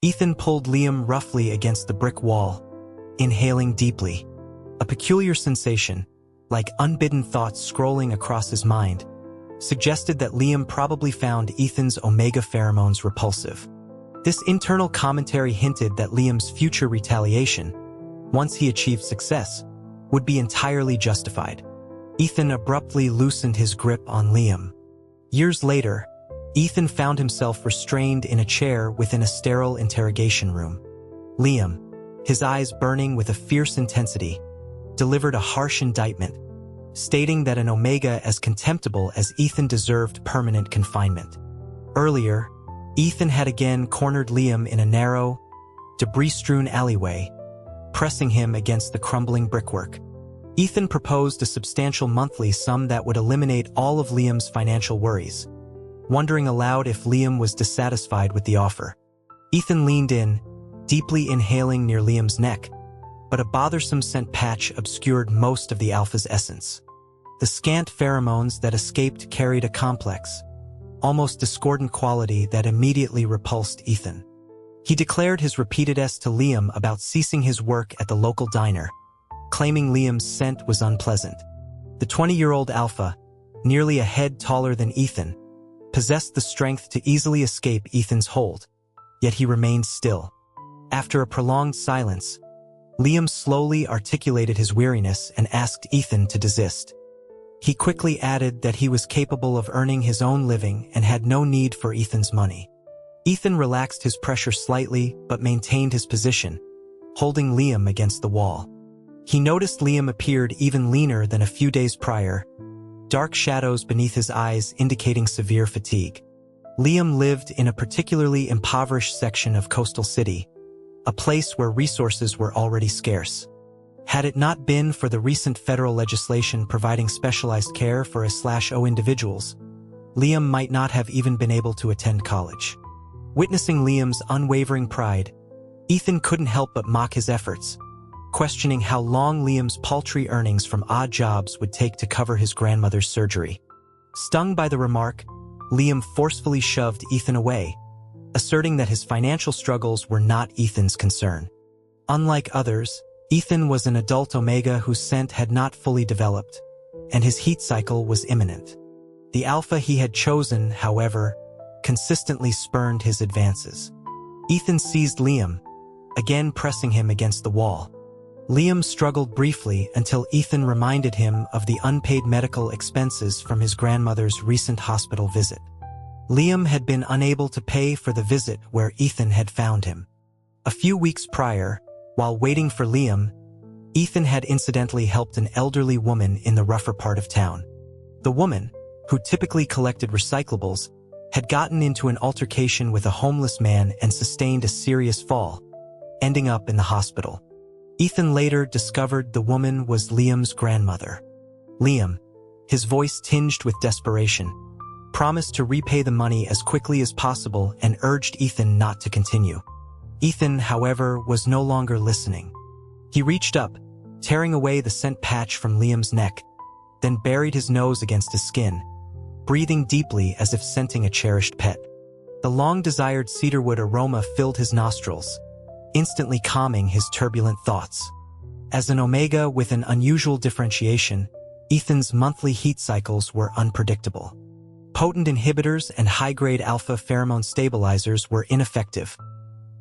Ethan pulled Liam roughly against the brick wall, inhaling deeply. A peculiar sensation, like unbidden thoughts scrolling across his mind, suggested that Liam probably found Ethan's omega pheromones repulsive. This internal commentary hinted that Liam's future retaliation, once he achieved success, would be entirely justified. Ethan abruptly loosened his grip on Liam. Years later, Ethan found himself restrained in a chair within a sterile interrogation room. Liam, his eyes burning with a fierce intensity, delivered a harsh indictment, stating that an omega as contemptible as Ethan deserved permanent confinement. Earlier, Ethan had again cornered Liam in a narrow, debris-strewn alleyway, pressing him against the crumbling brickwork. Ethan proposed a substantial monthly sum that would eliminate all of Liam's financial worries, wondering aloud if Liam was dissatisfied with the offer. Ethan leaned in, deeply inhaling near Liam's neck, but a bothersome scent patch obscured most of the alpha's essence. The scant pheromones that escaped carried a complex, almost discordant quality that immediately repulsed Ethan. He declared his repeated S to Liam about ceasing his work at the local diner, claiming Liam's scent was unpleasant. The 20-year-old alpha, nearly a head taller than Ethan, possessed the strength to easily escape Ethan's hold, yet he remained still. After a prolonged silence, Liam slowly articulated his weariness and asked Ethan to desist. He quickly added that he was capable of earning his own living and had no need for Ethan's money. Ethan relaxed his pressure slightly but maintained his position, holding Liam against the wall. He noticed Liam appeared even leaner than a few days prior, dark shadows beneath his eyes indicating severe fatigue. Liam lived in a particularly impoverished section of Coastal City, a place where resources were already scarce. Had it not been for the recent federal legislation providing specialized care for A/O individuals, Liam might not have even been able to attend college. Witnessing Liam's unwavering pride, Ethan couldn't help but mock his efforts, questioning how long Liam's paltry earnings from odd jobs would take to cover his grandmother's surgery. Stung by the remark, Liam forcefully shoved Ethan away, asserting that his financial struggles were not Ethan's concern. Unlike others, Ethan was an adult omega whose scent had not fully developed, and his heat cycle was imminent. The alpha he had chosen, however, consistently spurned his advances. Ethan seized Liam, again pressing him against the wall. Liam struggled briefly until Ethan reminded him of the unpaid medical expenses from his grandmother's recent hospital visit. Liam had been unable to pay for the visit where Ethan had found him. A few weeks prior, while waiting for Liam, Ethan had incidentally helped an elderly woman in the rougher part of town. The woman, who typically collected recyclables, had gotten into an altercation with a homeless man and sustained a serious fall, ending up in the hospital. Ethan later discovered the woman was Liam's grandmother. Liam, his voice tinged with desperation, promised to repay the money as quickly as possible and urged Ethan not to continue. Ethan, however, was no longer listening. He reached up, tearing away the scent patch from Liam's neck, then buried his nose against his skin, breathing deeply as if scenting a cherished pet. The long-desired cedarwood aroma filled his nostrils, instantly calming his turbulent thoughts. As an omega with an unusual differentiation, Ethan's monthly heat cycles were unpredictable. Potent inhibitors and high-grade alpha pheromone stabilizers were ineffective.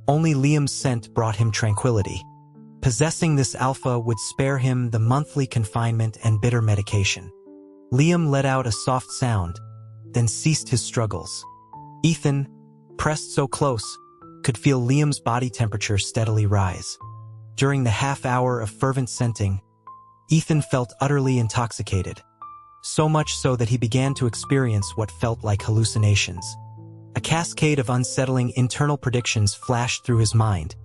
Only Liam's scent brought him tranquility. Possessing this alpha would spare him the monthly confinement and bitter medication. Liam let out a soft sound, then ceased his struggles. Ethan, pressed so close, could feel Liam's body temperature steadily rise. During the half-hour of fervent scenting, Ethan felt utterly intoxicated, so much so that he began to experience what felt like hallucinations. A cascade of unsettling internal predictions flashed through his mind,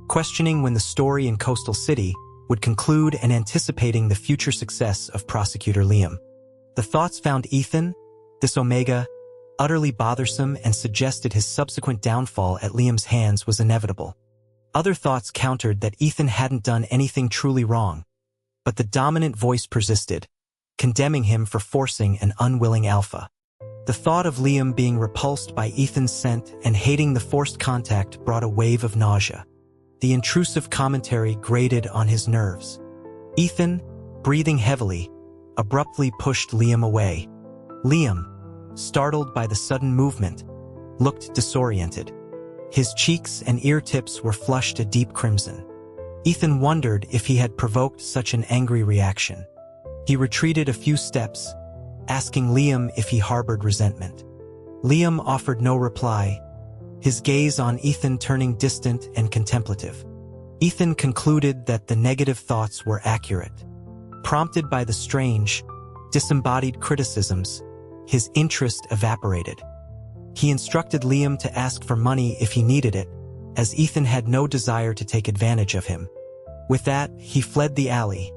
questioning when the story in Coastal City would conclude and anticipating the future success of Prosecutor Liam. The thoughts found Ethan, this omega, utterly bothersome and suggested his subsequent downfall at Liam's hands was inevitable. Other thoughts countered that Ethan hadn't done anything truly wrong, but the dominant voice persisted, condemning him for forcing an unwilling alpha. The thought of Liam being repulsed by Ethan's scent and hating the forced contact brought a wave of nausea. The intrusive commentary grated on his nerves. Ethan, breathing heavily, abruptly pushed Liam away. Liam, startled by the sudden movement, looked disoriented. His cheeks and ear tips were flushed a deep crimson. Ethan wondered if he had provoked such an angry reaction. He retreated a few steps, asking Liam if he harbored resentment. Liam offered no reply, his gaze on Ethan turning distant and contemplative. Ethan concluded that the negative thoughts were accurate. Prompted by the strange, disembodied criticisms, his interest evaporated. He instructed Liam to ask for money if he needed it, as Ethan had no desire to take advantage of him. With that, he fled the alley,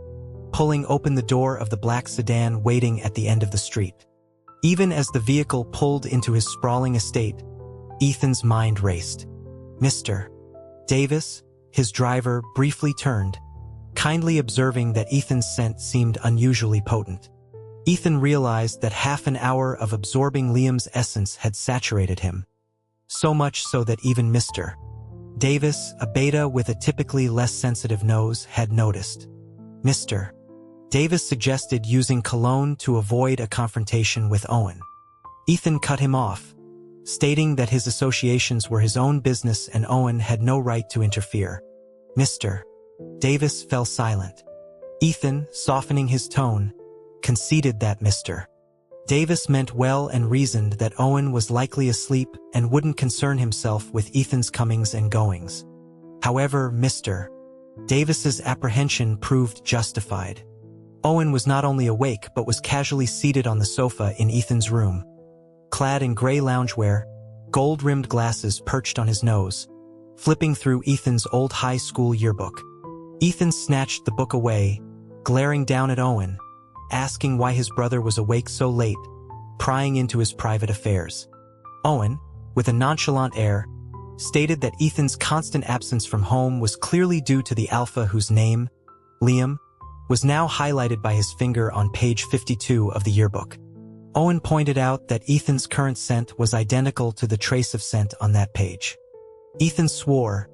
pulling open the door of the black sedan waiting at the end of the street. Even as the vehicle pulled into his sprawling estate, Ethan's mind raced. Mr. Davis, his driver, briefly turned, kindly observing that Ethan's scent seemed unusually potent. Ethan realized that half an hour of absorbing Liam's essence had saturated him. So much so that even Mr. Davis, a beta with a typically less sensitive nose, had noticed. Mr. Davis suggested using cologne to avoid a confrontation with Owen. Ethan cut him off, stating that his associations were his own business and Owen had no right to interfere. Mr. Davis fell silent. Ethan, softening his tone, conceded that Mr. Davis meant well and reasoned that Owen was likely asleep and wouldn't concern himself with Ethan's comings and goings. However, Mr. Davis's apprehension proved justified. Owen was not only awake but was casually seated on the sofa in Ethan's room. Clad in gray loungewear, gold-rimmed glasses perched on his nose, flipping through Ethan's old high school yearbook. Ethan snatched the book away, glaring down at Owen, asking why his brother was awake so late, prying into his private affairs. Owen, with a nonchalant air, stated that Ethan's constant absence from home was clearly due to the alpha whose name, Liam, was now highlighted by his finger on page 52 of the yearbook. Owen pointed out that Ethan's current scent was identical to the trace of scent on that page. Ethan swore,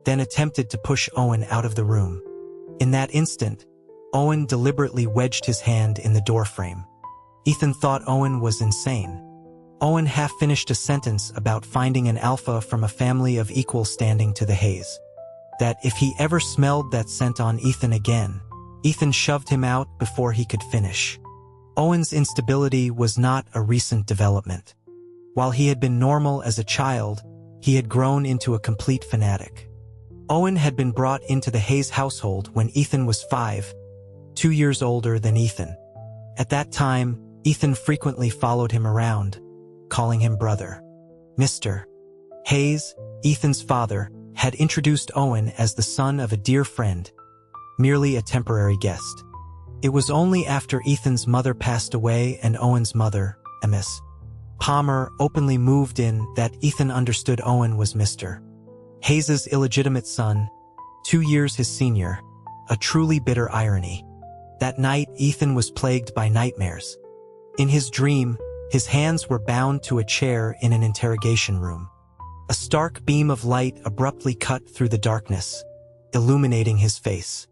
then attempted to push Owen out of the room. In that instant, Owen deliberately wedged his hand in the doorframe. Ethan thought Owen was insane. Owen half finished a sentence about finding an alpha from a family of equal standing to the haze. That if he ever smelled that scent on Ethan again, Ethan shoved him out before he could finish. Owen's instability was not a recent development. While he had been normal as a child, he had grown into a complete fanatic. Owen had been brought into the Hayes household when Ethan was 5, 2 years older than Ethan. At that time, Ethan frequently followed him around, calling him brother. Mr. Hayes, Ethan's father, had introduced Owen as the son of a dear friend, merely a temporary guest. It was only after Ethan's mother passed away and Owen's mother, Miss Palmer, openly moved in that Ethan understood Owen was Mr. Hayes's illegitimate son, 2 years his senior, a truly bitter irony. That night, Ethan was plagued by nightmares. In his dream, his hands were bound to a chair in an interrogation room. A stark beam of light abruptly cut through the darkness, illuminating his face.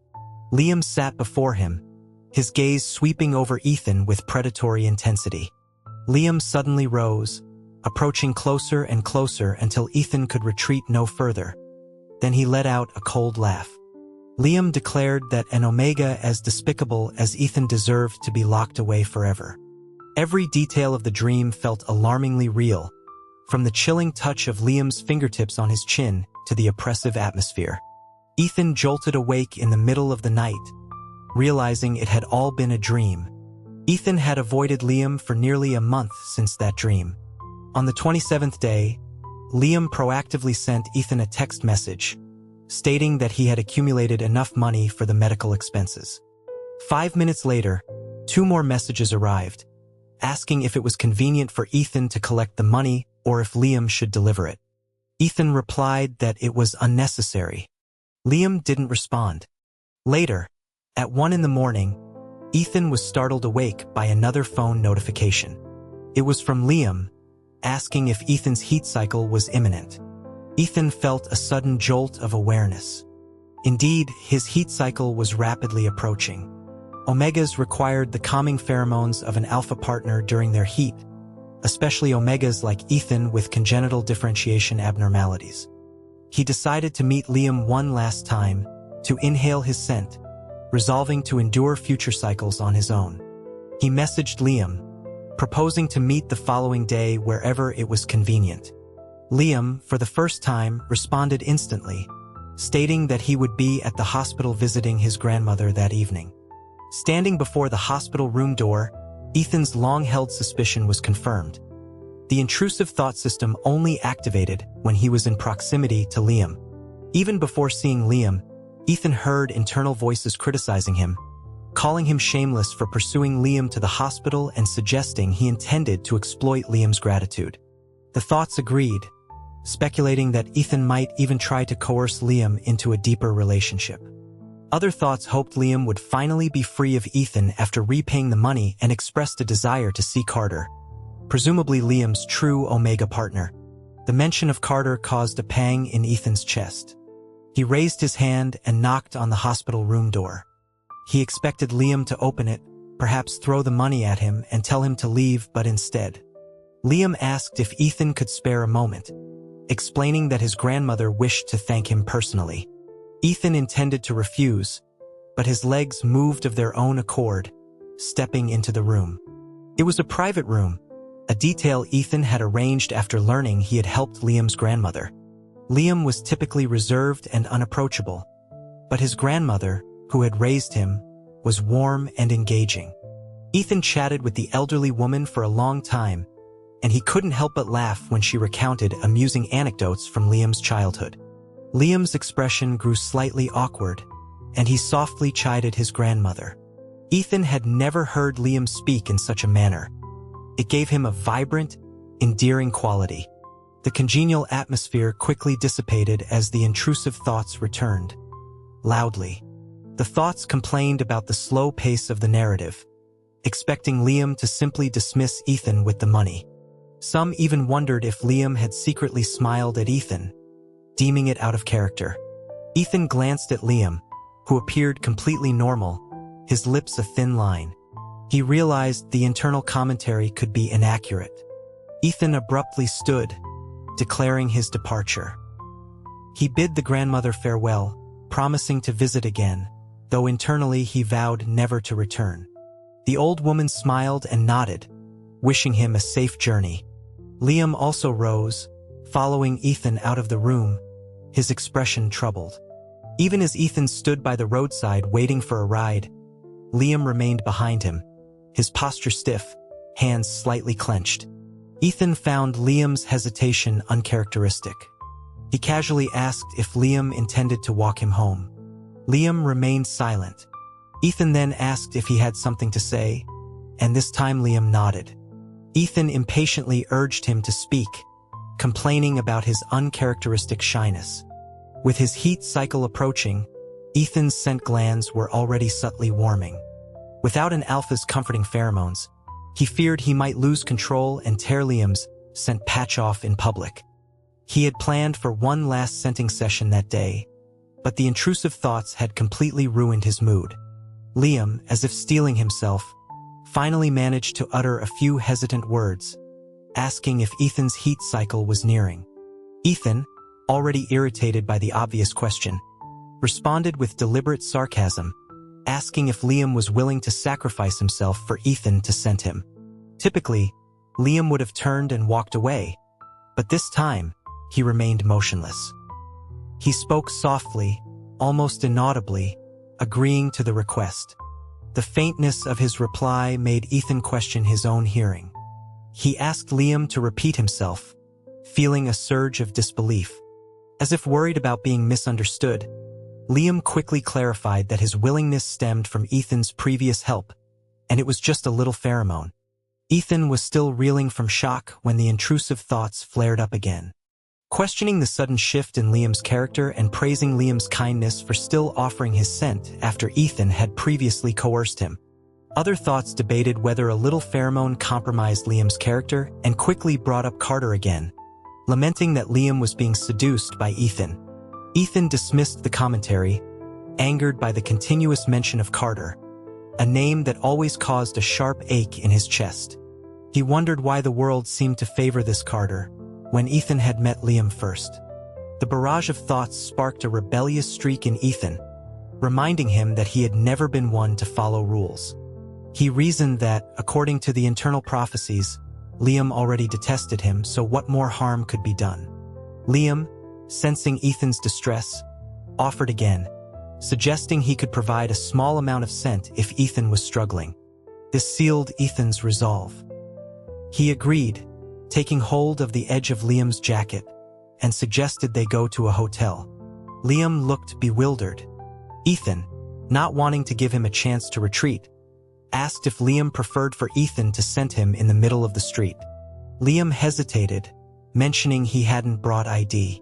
Liam sat before him, his gaze sweeping over Ethan with predatory intensity. Liam suddenly rose, approaching closer and closer until Ethan could retreat no further. Then he let out a cold laugh. Liam declared that an omega as despicable as Ethan deserved to be locked away forever. Every detail of the dream felt alarmingly real, from the chilling touch of Liam's fingertips on his chin to the oppressive atmosphere. Ethan jolted awake in the middle of the night, realizing it had all been a dream. Ethan had avoided Liam for nearly a month since that dream. On the 27th day, Liam proactively sent Ethan a text message, stating that he had accumulated enough money for the medical expenses. 5 minutes later, 2 more messages arrived, asking if it was convenient for Ethan to collect the money or if Liam should deliver it. Ethan replied that it was unnecessary. Liam didn't respond. Later, at 1 in the morning, Ethan was startled awake by another phone notification. It was from Liam, asking if Ethan's heat cycle was imminent. Ethan felt a sudden jolt of awareness. Indeed, his heat cycle was rapidly approaching. Omegas required the calming pheromones of an alpha partner during their heat, especially omegas like Ethan with congenital differentiation abnormalities. He decided to meet Liam one last time, to inhale his scent, resolving to endure future cycles on his own. He messaged Liam, proposing to meet the following day wherever it was convenient. Liam, for the first time, responded instantly, stating that he would be at the hospital visiting his grandmother that evening. Standing before the hospital room door, Ethan's long-held suspicion was confirmed. The intrusive thought system only activated when he was in proximity to Liam. Even before seeing Liam, Ethan heard internal voices criticizing him, calling him shameless for pursuing Liam to the hospital and suggesting he intended to exploit Liam's gratitude. The thoughts agreed, speculating that Ethan might even try to coerce Liam into a deeper relationship. Other thoughts hoped Liam would finally be free of Ethan after repaying the money and expressed a desire to see Carter, presumably Liam's true Omega partner. The mention of Carter caused a pang in Ethan's chest. He raised his hand and knocked on the hospital room door. He expected Liam to open it, perhaps throw the money at him and tell him to leave, but instead, Liam asked if Ethan could spare a moment, explaining that his grandmother wished to thank him personally. Ethan intended to refuse, but his legs moved of their own accord, stepping into the room. It was a private room, a detail Ethan had arranged after learning he had helped Liam's grandmother. Liam was typically reserved and unapproachable, but his grandmother, who had raised him, was warm and engaging. Ethan chatted with the elderly woman for a long time, and he couldn't help but laugh when she recounted amusing anecdotes from Liam's childhood. Liam's expression grew slightly awkward, and he softly chided his grandmother. Ethan had never heard Liam speak in such a manner. It gave him a vibrant, endearing quality. The congenial atmosphere quickly dissipated as the intrusive thoughts returned. Loudly, the thoughts complained about the slow pace of the narrative, expecting Liam to simply dismiss Ethan with the money. Some even wondered if Liam had secretly smiled at Ethan, deeming it out of character. Ethan glanced at Liam, who appeared completely normal, his lips a thin line. He realized the internal commentary could be inaccurate. Ethan abruptly stood, declaring his departure. He bid the grandmother farewell, promising to visit again, though internally he vowed never to return. The old woman smiled and nodded, wishing him a safe journey. Liam also rose, following Ethan out of the room, his expression troubled. Even as Ethan stood by the roadside waiting for a ride, Liam remained behind him, his posture stiff, hands slightly clenched. Ethan found Liam's hesitation uncharacteristic. He casually asked if Liam intended to walk him home. Liam remained silent. Ethan then asked if he had something to say, and this time Liam nodded. Ethan impatiently urged him to speak, complaining about his uncharacteristic shyness. With his heat cycle approaching, Ethan's scent glands were already subtly warming. Without an alpha's comforting pheromones, he feared he might lose control and tear Liam's scent patch off in public. He had planned for one last scenting session that day, but the intrusive thoughts had completely ruined his mood. Liam, as if steeling himself, finally managed to utter a few hesitant words, asking if Ethan's heat cycle was nearing. Ethan, already irritated by the obvious question, responded with deliberate sarcasm, asking if Liam was willing to sacrifice himself for Ethan to scent him. Typically, Liam would have turned and walked away, but this time, he remained motionless. He spoke softly, almost inaudibly, agreeing to the request. The faintness of his reply made Ethan question his own hearing. He asked Liam to repeat himself, feeling a surge of disbelief. As if worried about being misunderstood, Liam quickly clarified that his willingness stemmed from Ethan's previous help, and it was just a little pheromone. Ethan was still reeling from shock when the intrusive thoughts flared up again. Questioning the sudden shift in Liam's character and praising Liam's kindness for still offering his scent after Ethan had previously coerced him. Other thoughts debated whether a little pheromone compromised Liam's character and quickly brought up Carter again, lamenting that Liam was being seduced by Ethan. Ethan dismissed the commentary, angered by the continuous mention of Carter, a name that always caused a sharp ache in his chest. He wondered why the world seemed to favor this Carter, when Ethan had met Liam first. The barrage of thoughts sparked a rebellious streak in Ethan, reminding him that he had never been one to follow rules. He reasoned that, according to the internal prophecies, Liam already detested him, so what more harm could be done? Liam, sensing Ethan's distress, offered again, suggesting he could provide a small amount of scent if Ethan was struggling. This sealed Ethan's resolve. He agreed, taking hold of the edge of Liam's jacket, and suggested they go to a hotel. Liam looked bewildered. Ethan, not wanting to give him a chance to retreat, asked if Liam preferred for Ethan to scent him in the middle of the street. Liam hesitated, mentioning he hadn't brought ID.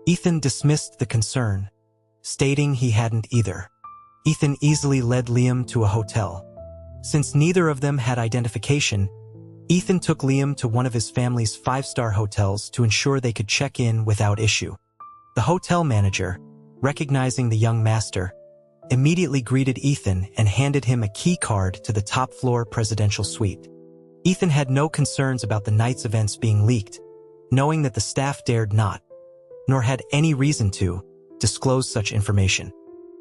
Ethan dismissed the concern, stating he hadn't either. Ethan easily led Liam to a hotel. Since neither of them had identification, Ethan took Liam to one of his family's 5-star hotels to ensure they could check in without issue. The hotel manager, recognizing the young master, immediately greeted Ethan and handed him a key card to the top-floor presidential suite. Ethan had no concerns about the night's events being leaked, knowing that the staff dared not, nor had any reason to, disclose such information.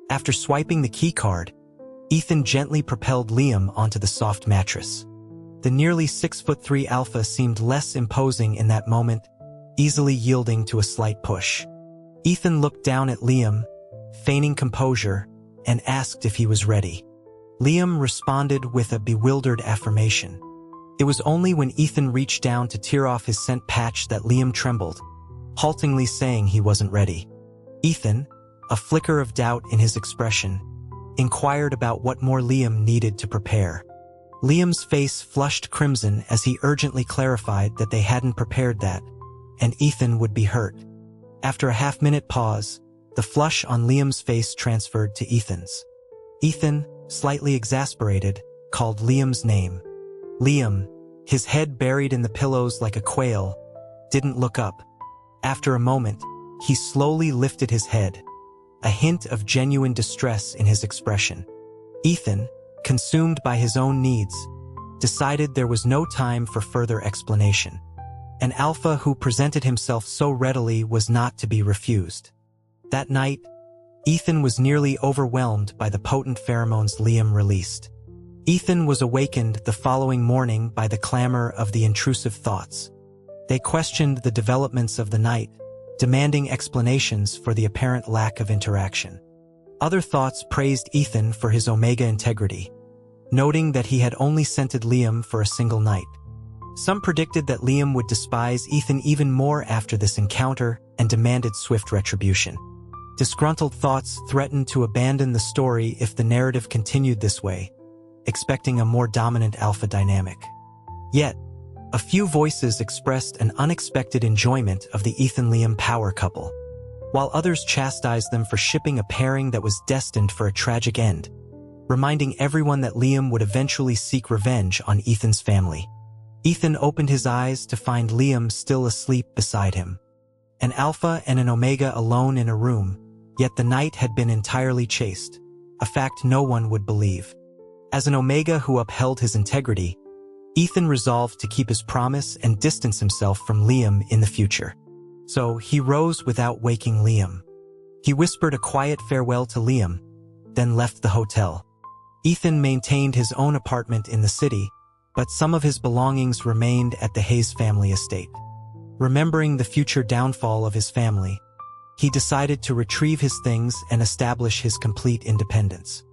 After swiping the key card, Ethan gently propelled Liam onto the soft mattress. The nearly 6'3" alpha seemed less imposing in that moment, easily yielding to a slight push. Ethan looked down at Liam, feigning composure, and asked if he was ready. Liam responded with a bewildered affirmation. It was only when Ethan reached down to tear off his scent patch that Liam trembled, haltingly saying he wasn't ready. Ethan, a flicker of doubt in his expression, inquired about what more Liam needed to prepare. Liam's face flushed crimson as he urgently clarified that they hadn't prepared that, and Ethan would be hurt. After a half-minute pause, the flush on Liam's face transferred to Ethan's. Ethan, slightly exasperated, called Liam's name. Liam, his head buried in the pillows like a quail, didn't look up. After a moment, he slowly lifted his head, a hint of genuine distress in his expression. Ethan, consumed by his own needs, decided there was no time for further explanation. An alpha who presented himself so readily was not to be refused. That night, Ethan was nearly overwhelmed by the potent pheromones Liam released. Ethan was awakened the following morning by the clamor of the intrusive thoughts. They questioned the developments of the night, demanding explanations for the apparent lack of interaction. Other thoughts praised Ethan for his Omega integrity, noting that he had only scented Liam for a single night. Some predicted that Liam would despise Ethan even more after this encounter and demanded swift retribution. Disgruntled thoughts threatened to abandon the story if the narrative continued this way, expecting a more dominant alpha dynamic. Yet, a few voices expressed an unexpected enjoyment of the Ethan-Liam power couple, while others chastised them for shipping a pairing that was destined for a tragic end, reminding everyone that Liam would eventually seek revenge on Ethan's family. Ethan opened his eyes to find Liam still asleep beside him. An alpha and an omega alone in a room, yet the night had been entirely chaste, a fact no one would believe. As an omega who upheld his integrity, Ethan resolved to keep his promise and distance himself from Liam in the future. So he rose without waking Liam. He whispered a quiet farewell to Liam, then left the hotel. Ethan maintained his own apartment in the city, but some of his belongings remained at the Hayes family estate. Remembering the future downfall of his family, he decided to retrieve his things and establish his complete independence.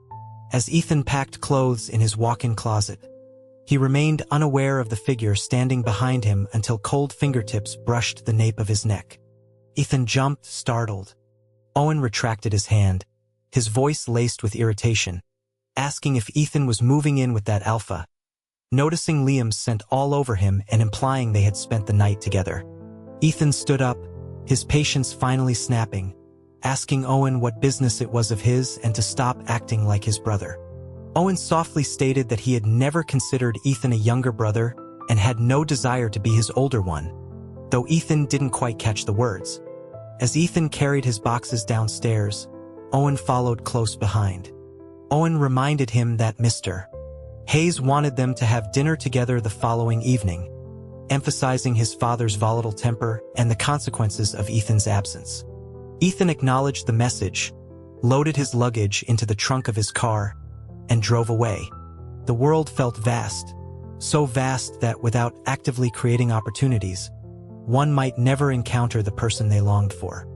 As Ethan packed clothes in his walk-in closet, he remained unaware of the figure standing behind him until cold fingertips brushed the nape of his neck. Ethan jumped, startled. Owen retracted his hand, his voice laced with irritation, asking if Ethan was moving in with that alpha, noticing Liam's scent all over him and implying they had spent the night together. Ethan stood up, his patience finally snapping, asking Owen what business it was of his and to stop acting like his brother. Owen softly stated that he had never considered Ethan a younger brother and had no desire to be his older one, though Ethan didn't quite catch the words. As Ethan carried his boxes downstairs, Owen followed close behind. Owen reminded him that Mr. Hayes wanted them to have dinner together the following evening, emphasizing his father's volatile temper and the consequences of Ethan's absence. Ethan acknowledged the message, loaded his luggage into the trunk of his car, and drove away. The world felt vast, so vast that without actively creating opportunities, one might never encounter the person they longed for.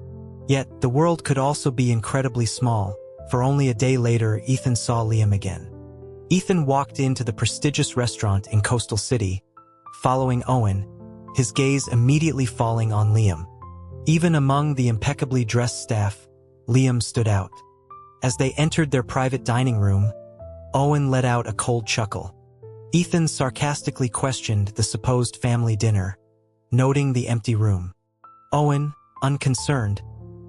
Yet, the world could also be incredibly small, for only a day later Ethan saw Liam again. Ethan walked into the prestigious restaurant in Coastal City, following Owen, his gaze immediately falling on Liam. Even among the impeccably dressed staff, Liam stood out. As they entered their private dining room, Owen let out a cold chuckle. Ethan sarcastically questioned the supposed family dinner, noting the empty room. Owen, unconcerned,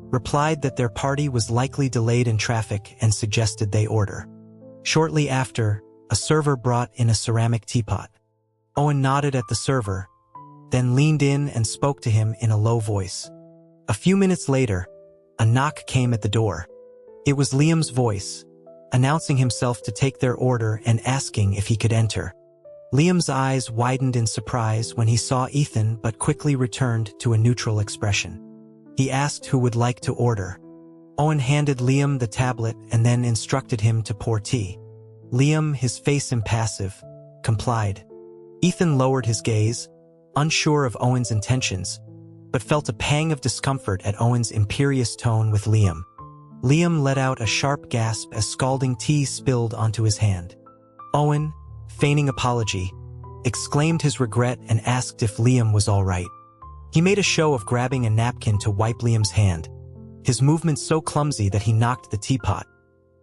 replied that their party was likely delayed in traffic and suggested they order. Shortly after, a server brought in a ceramic teapot. Owen nodded at the server, then leaned in and spoke to him in a low voice. A few minutes later, a knock came at the door. It was Liam's voice, announcing himself to take their order and asking if he could enter. Liam's eyes widened in surprise when he saw Ethan but quickly returned to a neutral expression. He asked who would like to order. Owen handed Liam the tablet and then instructed him to pour tea. Liam, his face impassive, complied. Ethan lowered his gaze, unsure of Owen's intentions, but felt a pang of discomfort at Owen's imperious tone with Liam. Liam let out a sharp gasp as scalding tea spilled onto his hand. Owen, feigning apology, exclaimed his regret and asked if Liam was all right. He made a show of grabbing a napkin to wipe Liam's hand, his movement so clumsy that he knocked the teapot,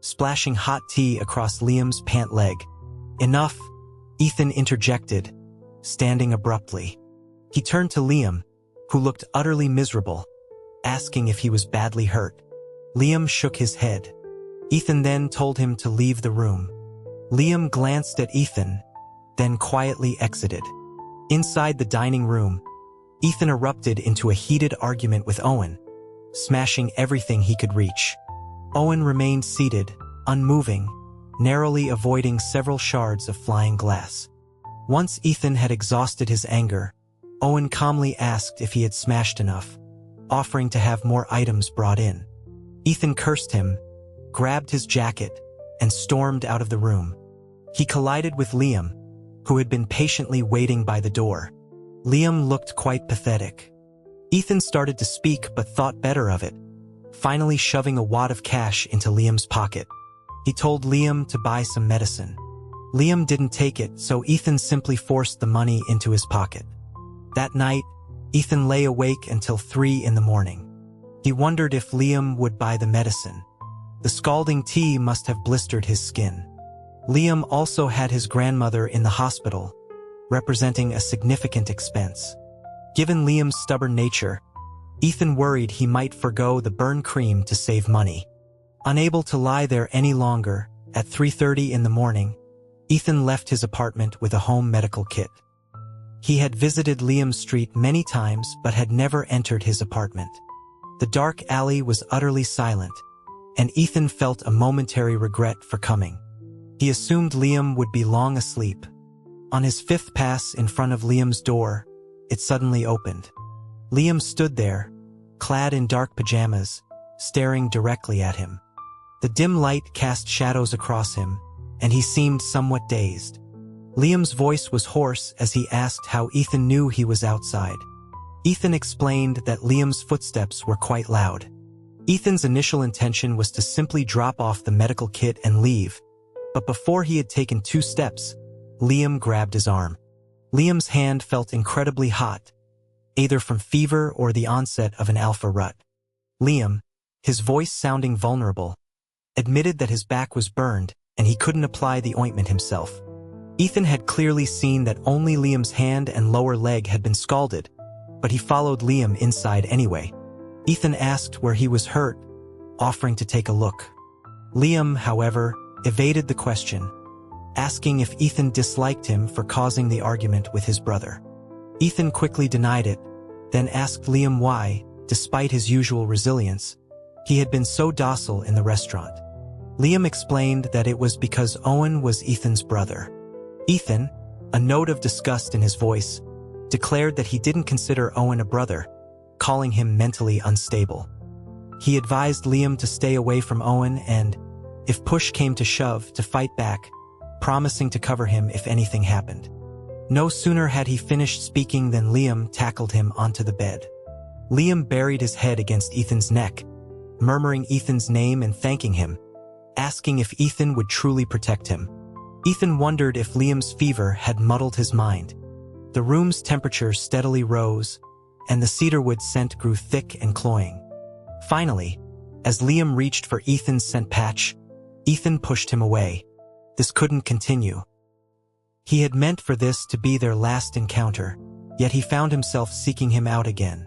splashing hot tea across Liam's pant leg. Enough, Ethan interjected, standing abruptly. He turned to Liam, who looked utterly miserable, asking if he was badly hurt. Liam shook his head. Ethan then told him to leave the room. Liam glanced at Ethan, then quietly exited. Inside the dining room, Ethan erupted into a heated argument with Owen, smashing everything he could reach. Owen remained seated, unmoving, narrowly avoiding several shards of flying glass. Once Ethan had exhausted his anger, Owen calmly asked if he had smashed enough, offering to have more items brought in. Ethan cursed him, grabbed his jacket, and stormed out of the room. He collided with Liam, who had been patiently waiting by the door. Liam looked quite pathetic. Ethan started to speak but thought better of it, finally shoving a wad of cash into Liam's pocket. He told Liam to buy some medicine. Liam didn't take it, so Ethan simply forced the money into his pocket. That night, Ethan lay awake until 3 in the morning. He wondered if Liam would buy the medicine. The scalding tea must have blistered his skin. Liam also had his grandmother in the hospital, representing a significant expense. Given Liam's stubborn nature, Ethan worried he might forgo the burn cream to save money. Unable to lie there any longer, at 3:30 in the morning, Ethan left his apartment with a home medical kit. He had visited Liam Street many times but had never entered his apartment. The dark alley was utterly silent, and Ethan felt a momentary regret for coming. He assumed Liam would be long asleep. On his 5th pass in front of Liam's door, it suddenly opened. Liam stood there, clad in dark pajamas, staring directly at him. The dim light cast shadows across him, and he seemed somewhat dazed. Liam's voice was hoarse as he asked how Ethan knew he was outside. Ethan explained that Liam's footsteps were quite loud. Ethan's initial intention was to simply drop off the medical kit and leave, but before he had taken 2 steps, Liam grabbed his arm. Liam's hand felt incredibly hot, either from fever or the onset of an alpha rut. Liam, his voice sounding vulnerable, admitted that his back was burned and he couldn't apply the ointment himself. Ethan had clearly seen that only Liam's hand and lower leg had been scalded, but he followed Liam inside anyway. Ethan asked where he was hurt, offering to take a look. Liam, however, evaded the question, asking if Ethan disliked him for causing the argument with his brother. Ethan quickly denied it, then asked Liam why, despite his usual resilience, he had been so docile in the restaurant. Liam explained that it was because Owen was Ethan's brother. Ethan, a note of disgust in his voice, declared that he didn't consider Owen a brother, calling him mentally unstable. He advised Liam to stay away from Owen and, if push came to shove, to fight back, promising to cover him if anything happened. No sooner had he finished speaking than Liam tackled him onto the bed. Liam buried his head against Ethan's neck, murmuring Ethan's name and thanking him, asking if Ethan would truly protect him. Ethan wondered if Liam's fever had muddled his mind. The room's temperature steadily rose, and the cedarwood scent grew thick and cloying. Finally, as Liam reached for Ethan's scent patch, Ethan pushed him away. This couldn't continue. He had meant for this to be their last encounter, yet he found himself seeking him out again.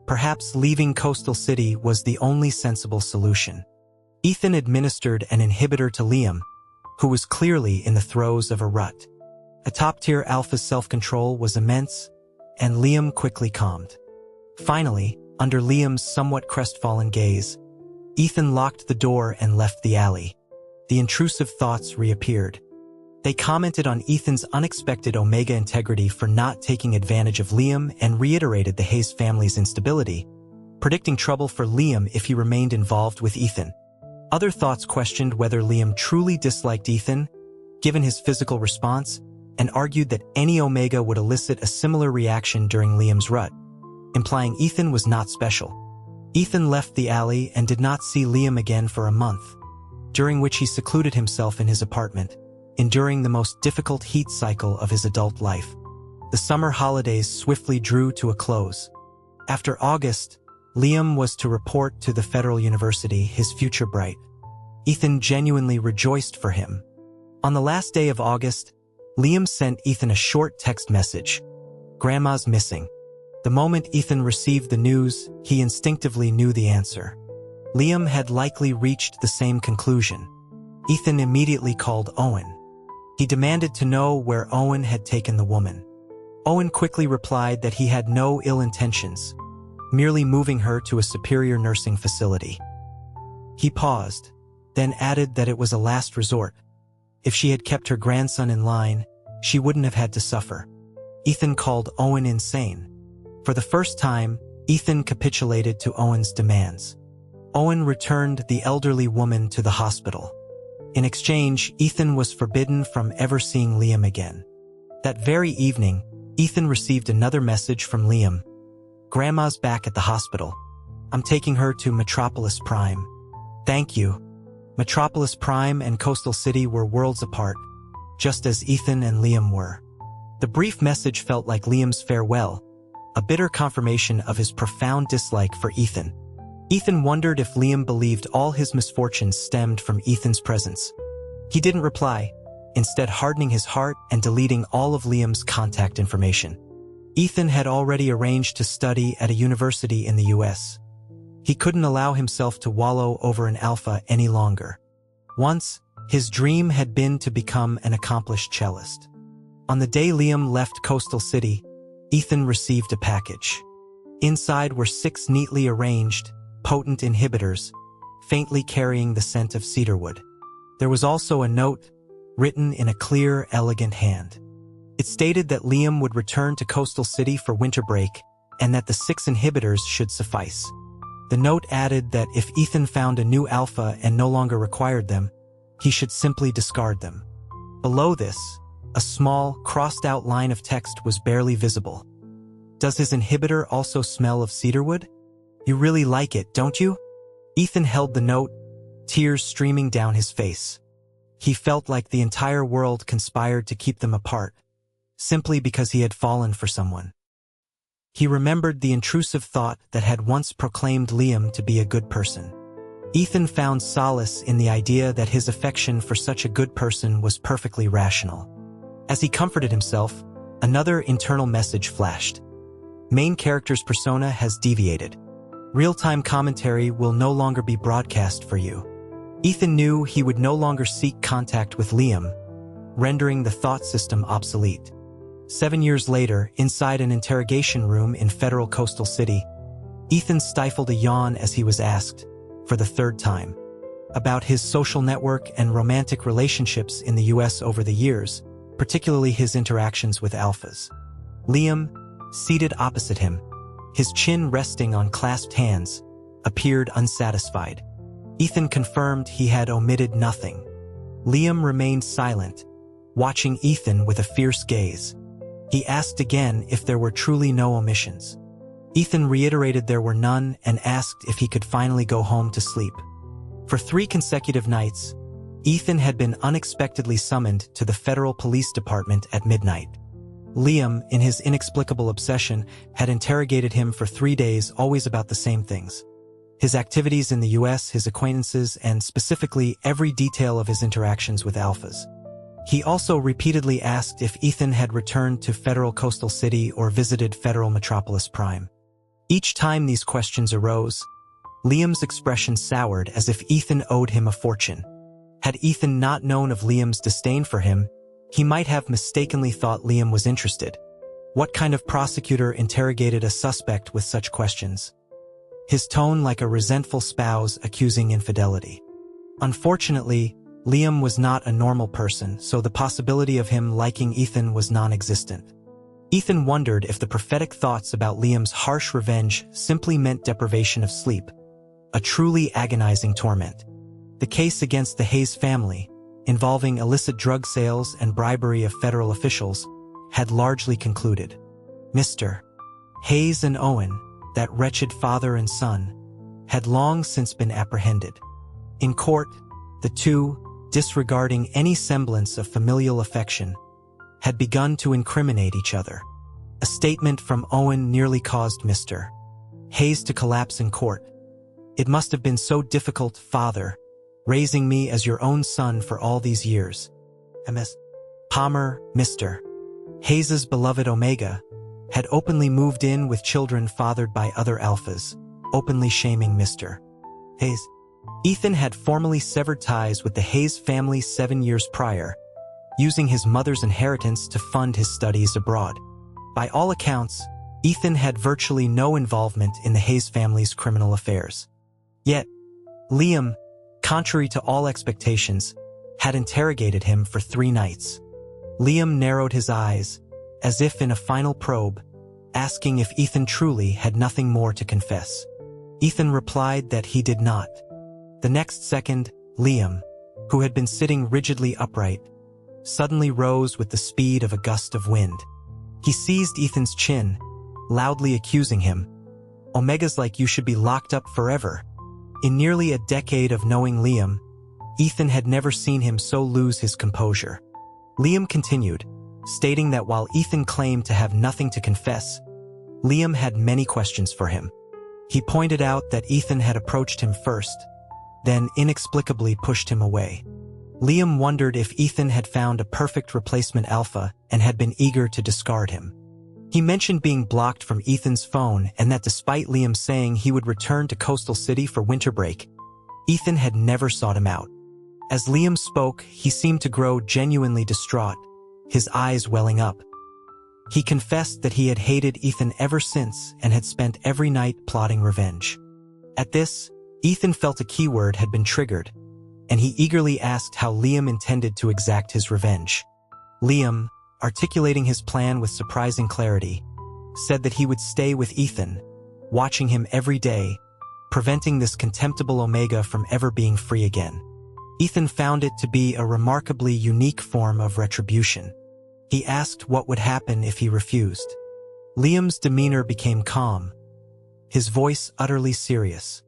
Perhaps leaving Coastal City was the only sensible solution. Ethan administered an inhibitor to Liam, who was clearly in the throes of a rut. A top-tier alpha's self-control was immense, and Liam quickly calmed. Finally, under Liam's somewhat crestfallen gaze, Ethan locked the door and left the alley. The intrusive thoughts reappeared. They commented on Ethan's unexpected Omega integrity for not taking advantage of Liam and reiterated the Hayes family's instability, predicting trouble for Liam if he remained involved with Ethan. Other thoughts questioned whether Liam truly disliked Ethan, given his physical response, and argued that any Omega would elicit a similar reaction during Liam's rut, implying Ethan was not special. Ethan left the alley and did not see Liam again for a month, during which he secluded himself in his apartment, enduring the most difficult heat cycle of his adult life. The summer holidays swiftly drew to a close. After August, Liam was to report to the Federal University, his future bright. Ethan genuinely rejoiced for him. On the last day of August, Liam sent Ethan a short text message. "Grandma's missing." The moment Ethan received the news, he instinctively knew the answer. Liam had likely reached the same conclusion. Ethan immediately called Owen. He demanded to know where Owen had taken the woman. Owen quickly replied that he had no ill intentions, merely moving her to a superior nursing facility. He paused, then added that it was a last resort. If she had kept her grandson in line, she wouldn't have had to suffer. Ethan called Owen insane. For the first time, Ethan capitulated to Owen's demands. Owen returned the elderly woman to the hospital. In exchange, Ethan was forbidden from ever seeing Liam again. That very evening, Ethan received another message from Liam. "Grandma's back at the hospital. I'm taking her to Metropolis Prime. Thank you." Metropolis Prime and Coastal City were worlds apart, just as Ethan and Liam were. The brief message felt like Liam's farewell, a bitter confirmation of his profound dislike for Ethan. Ethan wondered if Liam believed all his misfortunes stemmed from Ethan's presence. He didn't reply, instead hardening his heart and deleting all of Liam's contact information. Ethan had already arranged to study at a university in the US. He couldn't allow himself to wallow over an alpha any longer. Once, his dream had been to become an accomplished cellist. On the day Liam left Coastal City, Ethan received a package. Inside were 6 neatly arranged, potent inhibitors, faintly carrying the scent of cedarwood. There was also a note, written in a clear, elegant hand. It stated that Liam would return to Coastal City for winter break, and that the 6 inhibitors should suffice. The note added that if Ethan found a new alpha and no longer required them, he should simply discard them. Below this, a small, crossed-out line of text was barely visible. "Does his inhibitor also smell of cedarwood? You really like it, don't you?" Ethan held the note, tears streaming down his face. He felt like the entire world conspired to keep them apart, simply because he had fallen for someone. He remembered the intrusive thought that had once proclaimed Liam to be a good person. Ethan found solace in the idea that his affection for such a good person was perfectly rational. As he comforted himself, another internal message flashed. "Main character's persona has deviated. Real-time commentary will no longer be broadcast for you." Ethan knew he would no longer seek contact with Liam, rendering the thought system obsolete. 7 years later, inside an interrogation room in Federal Coastal City, Ethan stifled a yawn as he was asked, for the third time, about his social network and romantic relationships in the US over the years, particularly his interactions with alphas. Liam, seated opposite him, his chin resting on clasped hands, appeared unsatisfied. Ethan confirmed he had omitted nothing. Liam remained silent, watching Ethan with a fierce gaze. He asked again if there were truly no omissions. Ethan reiterated there were none and asked if he could finally go home to sleep. For 3 consecutive nights, Ethan had been unexpectedly summoned to the Federal Police Department at midnight. Liam, in his inexplicable obsession, had interrogated him for 3 days, always about the same things. His activities in the US, his acquaintances, and specifically every detail of his interactions with alphas. He also repeatedly asked if Ethan had returned to Federal Coastal City or visited Federal Metropolis Prime. Each time these questions arose, Liam's expression soured as if Ethan owed him a fortune. Had Ethan not known of Liam's disdain for him, he might have mistakenly thought Liam was interested. What kind of prosecutor interrogated a suspect with such questions? His tone like a resentful spouse accusing infidelity. Unfortunately, Liam was not a normal person, so the possibility of him liking Ethan was non-existent. Ethan wondered if the prophetic thoughts about Liam's harsh revenge simply meant deprivation of sleep, a truly agonizing torment. The case against the Hayes family, involving illicit drug sales and bribery of federal officials, had largely concluded. Mr. Hayes and Owen, that wretched father and son, had long since been apprehended. In court, the two, disregarding any semblance of familial affection, had begun to incriminate each other. A statement from Owen nearly caused Mr. Hayes to collapse in court. "It must have been so difficult, father, raising me as your own son for all these years." Ms. Palmer, Mr. Hayes's beloved Omega, had openly moved in with children fathered by other alphas, openly shaming Mr. Hayes. Ethan had formally severed ties with the Hayes family 7 years prior, using his mother's inheritance to fund his studies abroad. By all accounts, Ethan had virtually no involvement in the Hayes family's criminal affairs. Yet, Liam, contrary to all expectations, had interrogated him for 3 nights. Liam narrowed his eyes, as if in a final probe, asking if Ethan truly had nothing more to confess. Ethan replied that he did not. The next second, Liam, who had been sitting rigidly upright, suddenly rose with the speed of a gust of wind. He seized Ethan's chin, loudly accusing him. "Omega's like you should be locked up forever." In nearly a decade of knowing Liam, Ethan had never seen him so lose his composure. Liam continued, stating that while Ethan claimed to have nothing to confess, Liam had many questions for him. He pointed out that Ethan had approached him first, then inexplicably pushed him away. Liam wondered if Ethan had found a perfect replacement alpha and had been eager to discard him. He mentioned being blocked from Ethan's phone and that despite Liam saying he would return to Coastal City for winter break, Ethan had never sought him out. As Liam spoke, he seemed to grow genuinely distraught, his eyes welling up. He confessed that he had hated Ethan ever since and had spent every night plotting revenge. At this, Ethan felt a keyword had been triggered, and he eagerly asked how Liam intended to exact his revenge. Liam, articulating his plan with surprising clarity, said that he would stay with Ethan, watching him every day, preventing this contemptible Omega from ever being free again. Ethan found it to be a remarkably unique form of retribution. He asked what would happen if he refused. Liam's demeanor became calm, his voice utterly serious.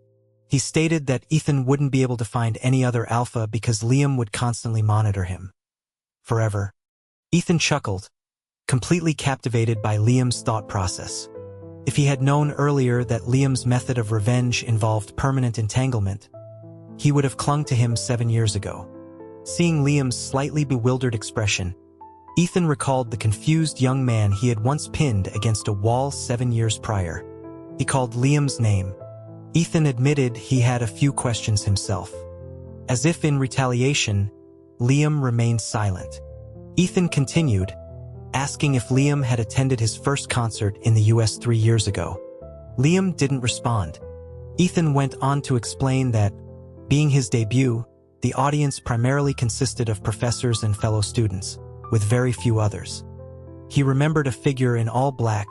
He stated that Ethan wouldn't be able to find any other alpha because Liam would constantly monitor him. Forever. Ethan chuckled, completely captivated by Liam's thought process. If he had known earlier that Liam's method of revenge involved permanent entanglement, he would have clung to him 7 years ago. Seeing Liam's slightly bewildered expression, Ethan recalled the confused young man he had once pinned against a wall 7 years prior. He called Liam's name. Ethan admitted he had a few questions himself. As if in retaliation, Liam remained silent. Ethan continued, asking if Liam had attended his first concert in the US 3 years ago. Liam didn't respond. Ethan went on to explain that, being his debut, the audience primarily consisted of professors and fellow students, with very few others. He remembered a figure in all black,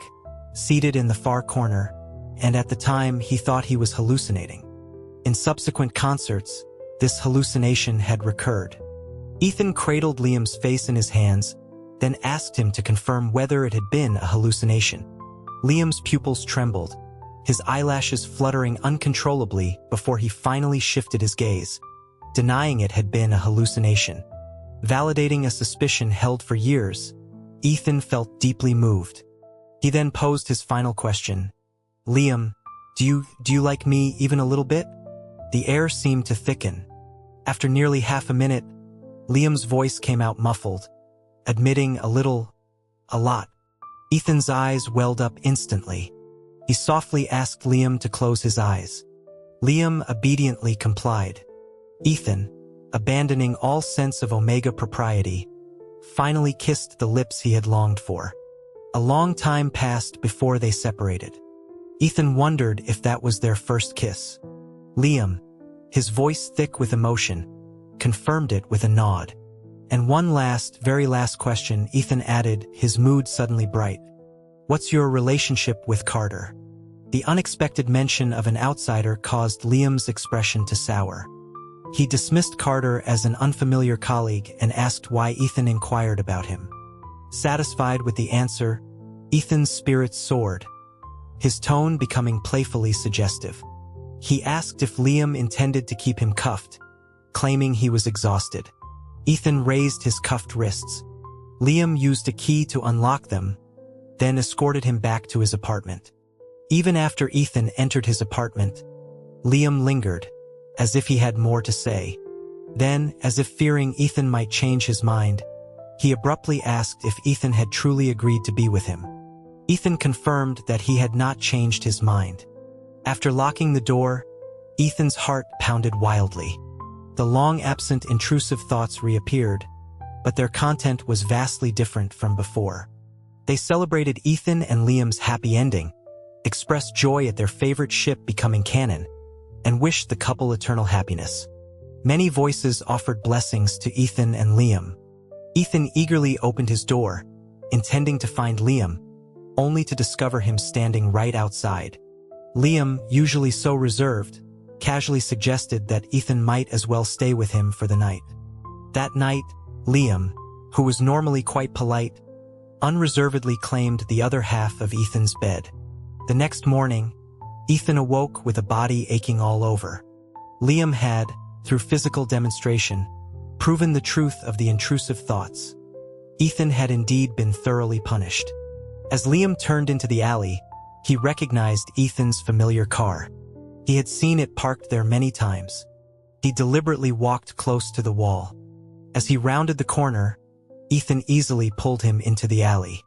seated in the far corner, and at the time he thought he was hallucinating. In subsequent concerts, this hallucination had recurred. Ethan cradled Liam's face in his hands, then asked him to confirm whether it had been a hallucination. Liam's pupils trembled, his eyelashes fluttering uncontrollably before he finally shifted his gaze, denying it had been a hallucination. Validating a suspicion held for years, Ethan felt deeply moved. He then posed his final question. Liam, do you like me even a little bit? The air seemed to thicken. After nearly half a minute, Liam's voice came out muffled, admitting a lot. Ethan's eyes welled up instantly. He softly asked Liam to close his eyes. Liam obediently complied. Ethan, abandoning all sense of Omega propriety, finally kissed the lips he had longed for. A long time passed before they separated. Ethan wondered if that was their first kiss. Liam, his voice thick with emotion, confirmed it with a nod. And one very last question, Ethan added, his mood suddenly bright. What's your relationship with Carter? The unexpected mention of an outsider caused Liam's expression to sour. He dismissed Carter as an unfamiliar colleague and asked why Ethan inquired about him. Satisfied with the answer, Ethan's spirits soared, his tone becoming playfully suggestive. He asked if Liam intended to keep him cuffed, claiming he was exhausted. Ethan raised his cuffed wrists. Liam used a key to unlock them, then escorted him back to his apartment. Even after Ethan entered his apartment, Liam lingered, as if he had more to say. Then, as if fearing Ethan might change his mind, he abruptly asked if Ethan had truly agreed to be with him. Ethan confirmed that he had not changed his mind. After locking the door, Ethan's heart pounded wildly. The long-absent intrusive thoughts reappeared, but their content was vastly different from before. They celebrated Ethan and Liam's happy ending, expressed joy at their favorite ship becoming canon, and wished the couple eternal happiness. Many voices offered blessings to Ethan and Liam. Ethan eagerly opened his door, intending to find Liam, only to discover him standing right outside. Liam, usually so reserved, casually suggested that Ethan might as well stay with him for the night. That night, Liam, who was normally quite polite, unreservedly claimed the other half of Ethan's bed. The next morning, Ethan awoke with a body aching all over. Liam had, through physical demonstration, proven the truth of the intrusive thoughts. Ethan had indeed been thoroughly punished. As Liam turned into the alley, he recognized Ethan's familiar car. He had seen it parked there many times. He deliberately walked close to the wall. As he rounded the corner, Ethan easily pulled him into the alley.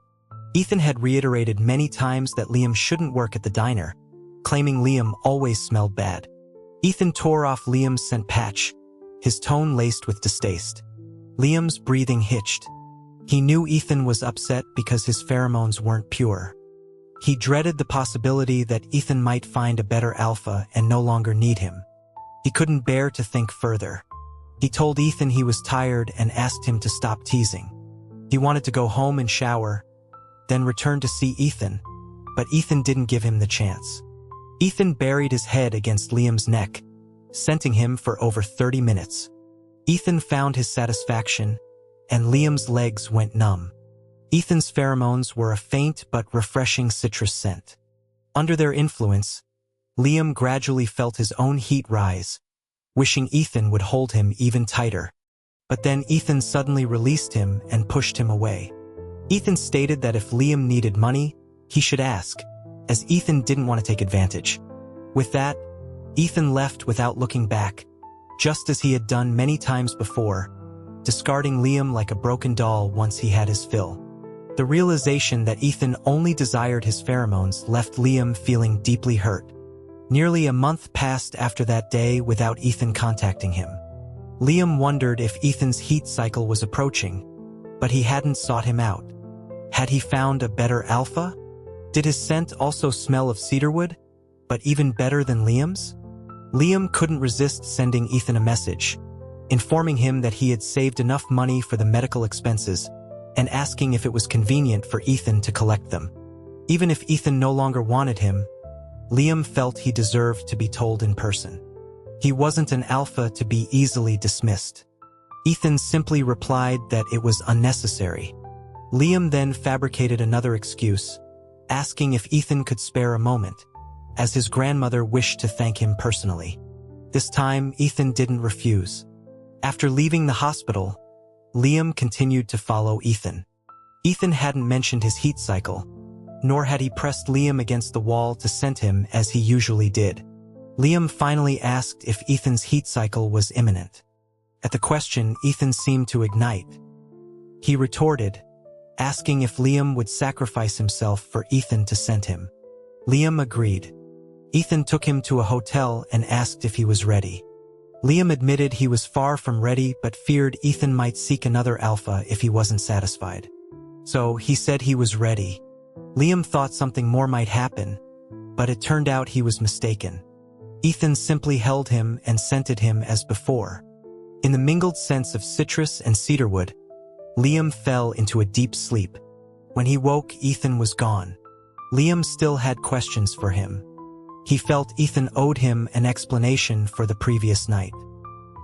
Ethan had reiterated many times that Liam shouldn't work at the diner, claiming Liam always smelled bad. Ethan tore off Liam's scent patch, his tone laced with distaste. Liam's breathing hitched. He knew Ethan was upset because his pheromones weren't pure. He dreaded the possibility that Ethan might find a better alpha and no longer need him. He couldn't bear to think further. He told Ethan he was tired and asked him to stop teasing. He wanted to go home and shower, then return to see Ethan, but Ethan didn't give him the chance. Ethan buried his head against Liam's neck, scenting him for over 30 minutes. Ethan found his satisfaction, and Liam's legs went numb. Ethan's pheromones were a faint but refreshing citrus scent. Under their influence, Liam gradually felt his own heat rise, wishing Ethan would hold him even tighter. But then Ethan suddenly released him and pushed him away. Ethan stated that if Liam needed money, he should ask, as Ethan didn't want to take advantage. With that, Ethan left without looking back, just as he had done many times before, discarding Liam like a broken doll once he had his fill. The realization that Ethan only desired his pheromones left Liam feeling deeply hurt. Nearly a month passed after that day without Ethan contacting him. Liam wondered if Ethan's heat cycle was approaching, but he hadn't sought him out. Had he found a better alpha? Did his scent also smell of cedarwood, but even better than Liam's? Liam couldn't resist sending Ethan a message, informing him that he had saved enough money for the medical expenses and asking if it was convenient for Ethan to collect them. Even if Ethan no longer wanted him, Liam felt he deserved to be told in person. He wasn't an alpha to be easily dismissed. Ethan simply replied that it was unnecessary. Liam then fabricated another excuse, asking if Ethan could spare a moment, as his grandmother wished to thank him personally. This time, Ethan didn't refuse. After leaving the hospital, Liam continued to follow Ethan. Ethan hadn't mentioned his heat cycle, nor had he pressed Liam against the wall to scent him as he usually did. Liam finally asked if Ethan's heat cycle was imminent. At the question, Ethan seemed to ignite. He retorted, asking if Liam would sacrifice himself for Ethan to scent him. Liam agreed. Ethan took him to a hotel and asked if he was ready. Liam admitted he was far from ready but feared Ethan might seek another alpha if he wasn't satisfied. So he said he was ready. Liam thought something more might happen, but it turned out he was mistaken. Ethan simply held him and scented him as before. In the mingled scents of citrus and cedarwood, Liam fell into a deep sleep. When he woke, Ethan was gone. Liam still had questions for him. He felt Ethan owed him an explanation for the previous night.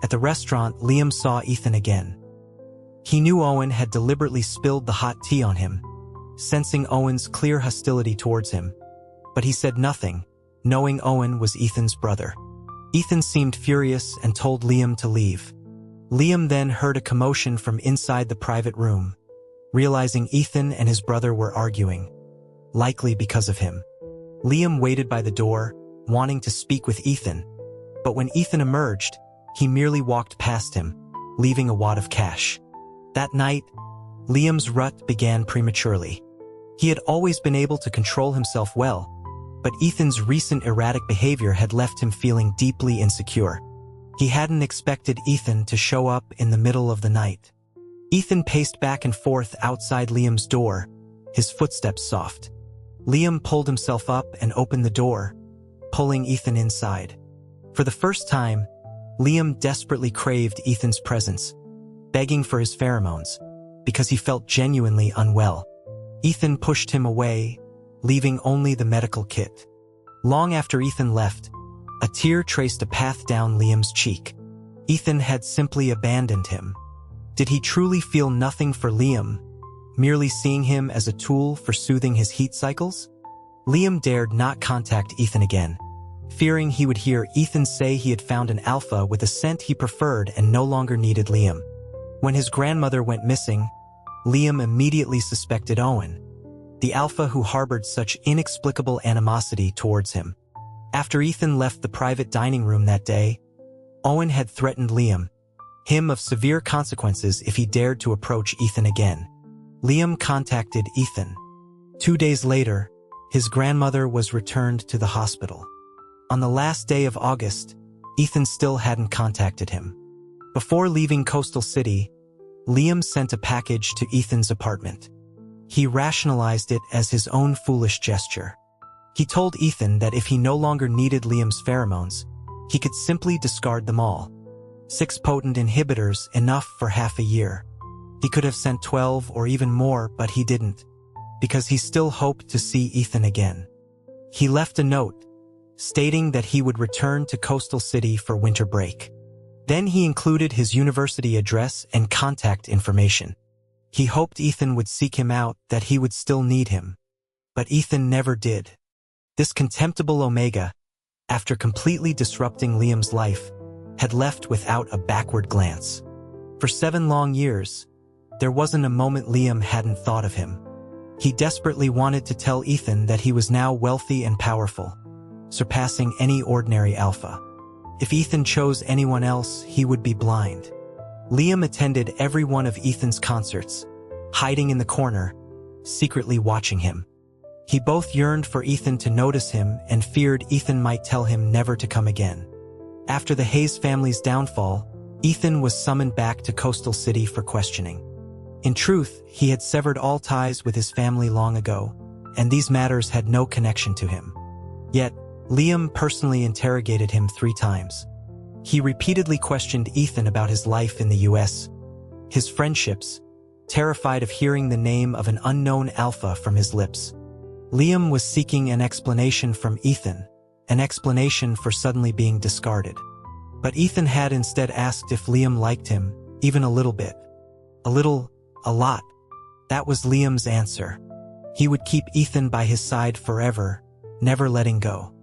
At the restaurant, Liam saw Ethan again. He knew Owen had deliberately spilled the hot tea on him, sensing Owen's clear hostility towards him. But he said nothing, knowing Owen was Ethan's brother. Ethan seemed furious and told Liam to leave. Liam then heard a commotion from inside the private room, realizing Ethan and his brother were arguing, likely because of him. Liam waited by the door, wanting to speak with Ethan, but when Ethan emerged, he merely walked past him, leaving a wad of cash. That night, Liam's rut began prematurely. He had always been able to control himself well, but Ethan's recent erratic behavior had left him feeling deeply insecure. He hadn't expected Ethan to show up in the middle of the night. Ethan paced back and forth outside Liam's door, his footsteps soft. Liam pulled himself up and opened the door, pulling Ethan inside. For the first time, Liam desperately craved Ethan's presence, begging for his pheromones, because he felt genuinely unwell. Ethan pushed him away, leaving only the medical kit. Long after Ethan left, a tear traced a path down Liam's cheek. Ethan had simply abandoned him. Did he truly feel nothing for Liam, merely seeing him as a tool for soothing his heat cycles? Liam dared not contact Ethan again, fearing he would hear Ethan say he had found an alpha with a scent he preferred and no longer needed Liam. When his grandmother went missing, Liam immediately suspected Owen, the alpha who harbored such inexplicable animosity towards him. After Ethan left the private dining room that day, Owen had threatened Liam, him of severe consequences if he dared to approach Ethan again. Liam contacted Ethan. 2 days later, his grandmother was returned to the hospital. On the last day of August, Ethan still hadn't contacted him. Before leaving Coastal City, Liam sent a package to Ethan's apartment. He rationalized it as his own foolish gesture. He told Ethan that if he no longer needed Liam's pheromones, he could simply discard them all. 6 potent inhibitors, enough for half a year. He could have sent 12 or even more, but he didn't, because he still hoped to see Ethan again. He left a note, stating that he would return to Coastal City for winter break. Then he included his university address and contact information. He hoped Ethan would seek him out, that he would still need him. But Ethan never did. This contemptible Omega, after completely disrupting Liam's life, had left without a backward glance. For 7 long years, there wasn't a moment Liam hadn't thought of him. He desperately wanted to tell Ethan that he was now wealthy and powerful, surpassing any ordinary alpha. If Ethan chose anyone else, he would be blind. Liam attended every one of Ethan's concerts, hiding in the corner, secretly watching him. He both yearned for Ethan to notice him and feared Ethan might tell him never to come again. After the Hayes family's downfall, Ethan was summoned back to Coastal City for questioning. In truth, he had severed all ties with his family long ago, and these matters had no connection to him. Yet, Liam personally interrogated him 3 times. He repeatedly questioned Ethan about his life in the US, his friendships, terrified of hearing the name of an unknown alpha from his lips. Liam was seeking an explanation from Ethan, an explanation for suddenly being discarded. But Ethan had instead asked if Liam liked him, even a little bit. A little, a lot. That was Liam's answer. He would keep Ethan by his side forever, never letting go.